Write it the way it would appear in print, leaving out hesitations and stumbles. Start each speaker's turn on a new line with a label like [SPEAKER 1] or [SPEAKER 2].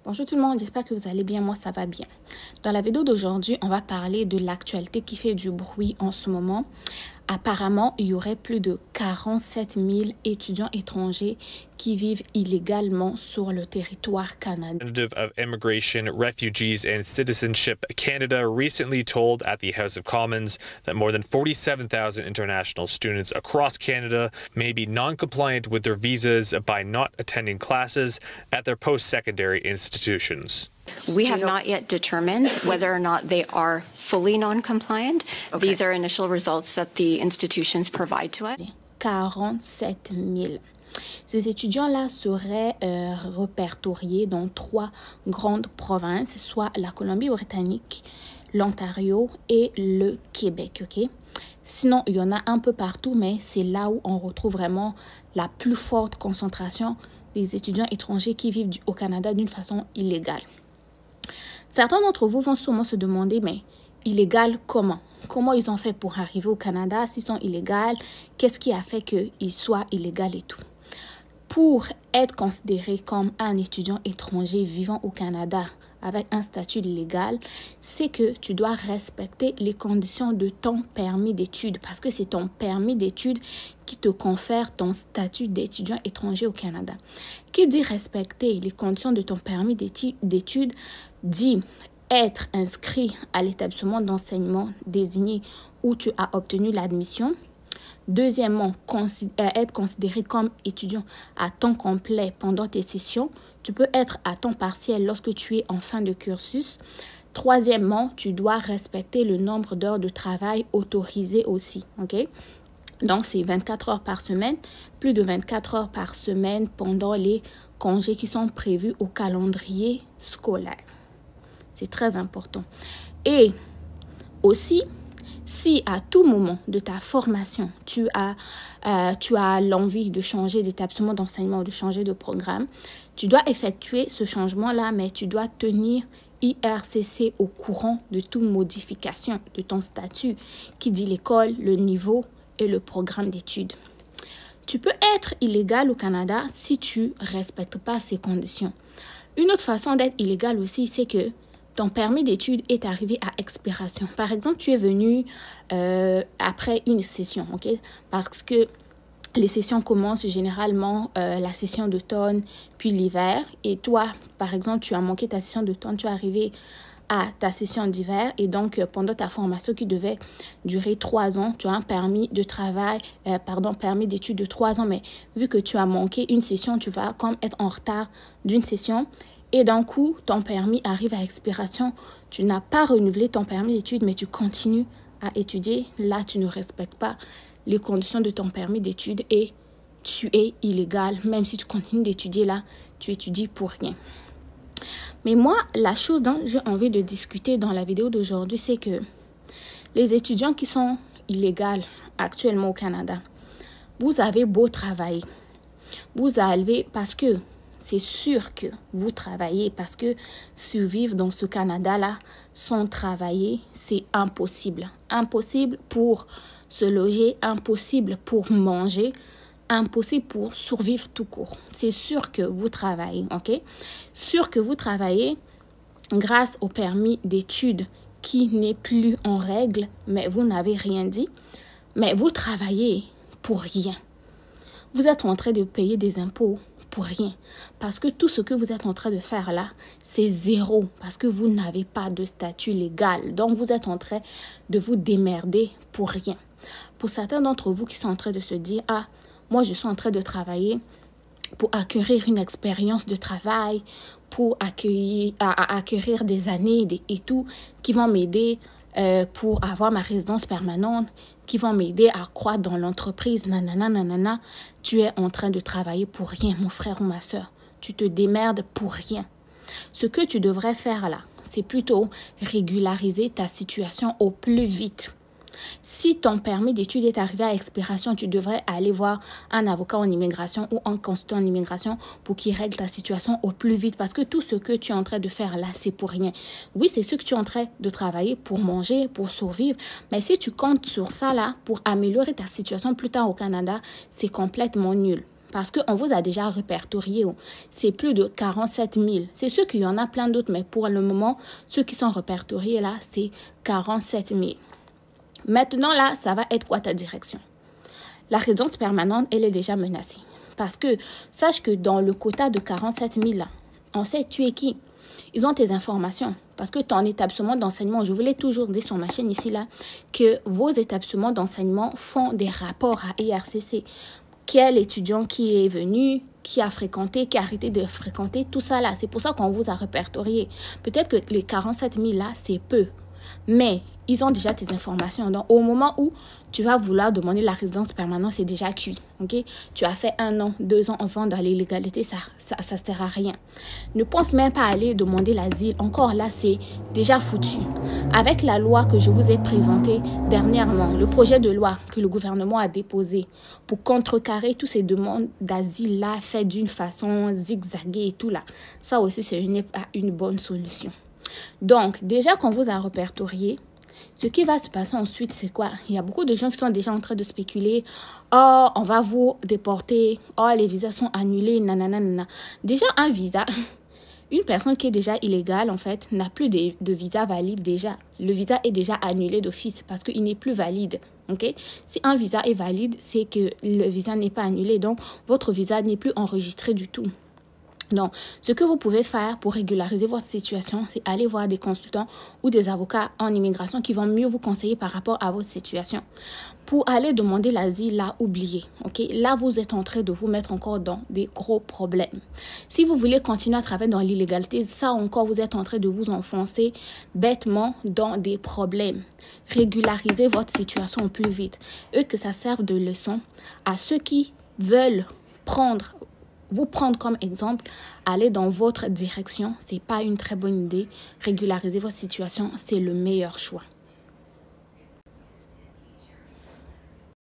[SPEAKER 1] Bonjour tout le monde, j'espère que vous allez bien, moi ça va bien. Dans la vidéo d'aujourd'hui, on va parler de l'actualité qui fait du bruit en ce moment. Apparemment, il y aurait plus de 47 000 étudiants étrangers qui vivent illégalement sur le territoire canadien.
[SPEAKER 2] Representative of Immigration, Refugees and Citizenship Canada recently told at the House of Commons that more than 47,000 international students across Canada may be non-compliant with their visas by not attending classes at their post-secondary institutions.
[SPEAKER 3] We have not yet determined whether or not they are fully non-compliant. Okay. These are initial results that the institutions provide to us.
[SPEAKER 1] 47 000. Ces étudiants-là seraient répertoriés dans 3 grandes provinces, soit la Colombie-Britannique, l'Ontario et le Québec, ok? Sinon, il y en a un peu partout, mais c'est là où on retrouve vraiment la plus forte concentration des étudiants étrangers qui vivent au Canada d'une façon illégale. Certains d'entre vous vont sûrement se demander, mais illégal comment? Comment ils ont fait pour arriver au Canada? S'ils sont illégaux, qu'est-ce qui a fait qu'ils soient illégaux et tout? Pour être considéré comme un étudiant étranger vivant au Canada avec un statut légal, c'est que tu dois respecter les conditions de ton permis d'études parce que c'est ton permis d'études qui te confère ton statut d'étudiant étranger au Canada. Qui dit respecter les conditions de ton permis d'études dit être inscrit à l'établissement d'enseignement désigné où tu as obtenu l'admission. Deuxièmement, être considéré comme étudiant à temps complet pendant tes sessions. Tu peux être à temps partiel lorsque tu es en fin de cursus. Troisièmement, tu dois respecter le nombre d'heures de travail autorisées aussi. Okay? Donc, c'est 24 heures par semaine, plus de 24 heures par semaine pendant les congés qui sont prévus au calendrier scolaire. C'est très important. Et aussi, si à tout moment de ta formation, tu as l'envie de changer d'établissement d'enseignement ou de changer de programme, tu dois effectuer ce changement-là, mais tu dois tenir IRCC au courant de toute modification de ton statut qui dit l'école, le niveau et le programme d'études. Tu peux être illégal au Canada si tu ne respectes pas ces conditions. Une autre façon d'être illégal aussi, c'est que ton permis d'études est arrivé à expiration. Par exemple, tu es venu après une session, ok? Parce que les sessions commencent généralement la session d'automne puis l'hiver. Et toi, par exemple, tu as manqué ta session d'automne, tu es arrivé à ta session d'hiver. Et donc, pendant ta formation qui devait durer 3 ans, tu as un permis de travail, permis d'études de 3 ans. Mais vu que tu as manqué une session, tu vas comme être en retard d'une session. Et d'un coup, ton permis arrive à expiration. Tu n'as pas renouvelé ton permis d'études, mais tu continues à étudier. Là, tu ne respectes pas les conditions de ton permis d'études et tu es illégal. Même si tu continues d'étudier là, tu étudies pour rien. Mais moi, la chose dont j'ai envie de discuter dans la vidéo d'aujourd'hui, c'est que les étudiants qui sont illégaux actuellement au Canada, vous avez beau travailler. Vous avez, parce que c'est sûr que vous travaillez parce que survivre dans ce Canada-là sans travailler, c'est impossible. Impossible pour se loger, impossible pour manger, impossible pour survivre tout court. C'est sûr que vous travaillez, ok? Sûr que vous travaillez grâce au permis d'études qui n'est plus en règle, mais vous n'avez rien dit. Mais vous travaillez pour rien. Vous êtes en train de payer des impôts pour rien. Parce que tout ce que vous êtes en train de faire là, c'est zéro. Parce que vous n'avez pas de statut légal. Donc, vous êtes en train de vous démerder pour rien. Pour certains d'entre vous qui sont en train de se dire, ah, moi, je suis en train de travailler pour acquérir une expérience de travail, pour acquérir des années et tout, qui vont m'aider pour avoir ma résidence permanente, qui vont m'aider à croître dans l'entreprise, nanana, nanana. Tu es en train de travailler pour rien, mon frère ou ma soeur. Tu te démerdes pour rien. Ce que tu devrais faire là, c'est plutôt régulariser ta situation au plus vite. Si ton permis d'études est arrivé à expiration, tu devrais aller voir un avocat en immigration ou un consultant en immigration pour qu'il règle ta situation au plus vite. Parce que tout ce que tu es en train de faire là, c'est pour rien. Oui, c'est sûr que tu es en train de travailler pour manger, pour survivre. Mais si tu comptes sur ça là pour améliorer ta situation plus tard au Canada, c'est complètement nul. parce qu'on vous a déjà répertorié. C'est plus de 47 000. C'est sûr qu'il y en a plein d'autres, mais pour le moment, ceux qui sont répertoriés là, c'est 47 000. Maintenant là, ça va être quoi ta direction? La résidence permanente, elle est déjà menacée. Parce que sache que dans le quota de 47 000 là, on sait tu es qui. Ils ont tes informations. Parce que ton établissement d'enseignement, je vous l'ai toujours dit sur ma chaîne ici là, que vos établissements d'enseignement font des rapports à IRCC. Quel étudiant qui est venu, qui a fréquenté, qui a arrêté de fréquenter, tout ça là. C'est pour ça qu'on vous a répertorié. Peut-être que les 47 000 là, c'est peu. Mais ils ont déjà tes informations. Donc, au moment où tu vas vouloir demander la résidence permanente, c'est déjà cuit. Okay? Tu as fait 1 an, 2 ans enfant dans l'illégalité, ça sert à rien. Ne pense même pas à aller demander l'asile. Encore là, c'est déjà foutu. Avec la loi que je vous ai présentée dernièrement, le projet de loi que le gouvernement a déposé pour contrecarrer toutes ces demandes d'asile-là faites d'une façon zigzaguée et tout là, ça aussi, c'est une bonne solution. Donc, déjà qu'on vous a répertorié, ce qui va se passer ensuite, c'est quoi? Il y a beaucoup de gens qui sont déjà en train de spéculer. Oh, on va vous déporter. Oh, les visas sont annulés. Nanana. Déjà, un visa, une personne qui est déjà illégale, en fait, n'a plus de visa valide déjà. Le visa est déjà annulé d'office parce qu'il n'est plus valide. Okay? Si un visa est valide, c'est que le visa n'est pas annulé. Donc, votre visa n'est plus enregistré du tout. Donc, ce que vous pouvez faire pour régulariser votre situation, c'est aller voir des consultants ou des avocats en immigration qui vont mieux vous conseiller par rapport à votre situation. Pour aller demander l'asile, là, oubliez. Okay? Là, vous êtes en train de vous mettre encore dans des gros problèmes. Si vous voulez continuer à travailler dans l'illégalité, ça encore, vous êtes en train de vous enfoncer bêtement dans des problèmes. Régularisez votre situation au plus vite. Et que ça serve de leçon à ceux qui veulent vous prendre comme exemple, aller dans votre direction, ce n'est pas une très bonne idée. Régulariser votre situation, c'est le meilleur choix.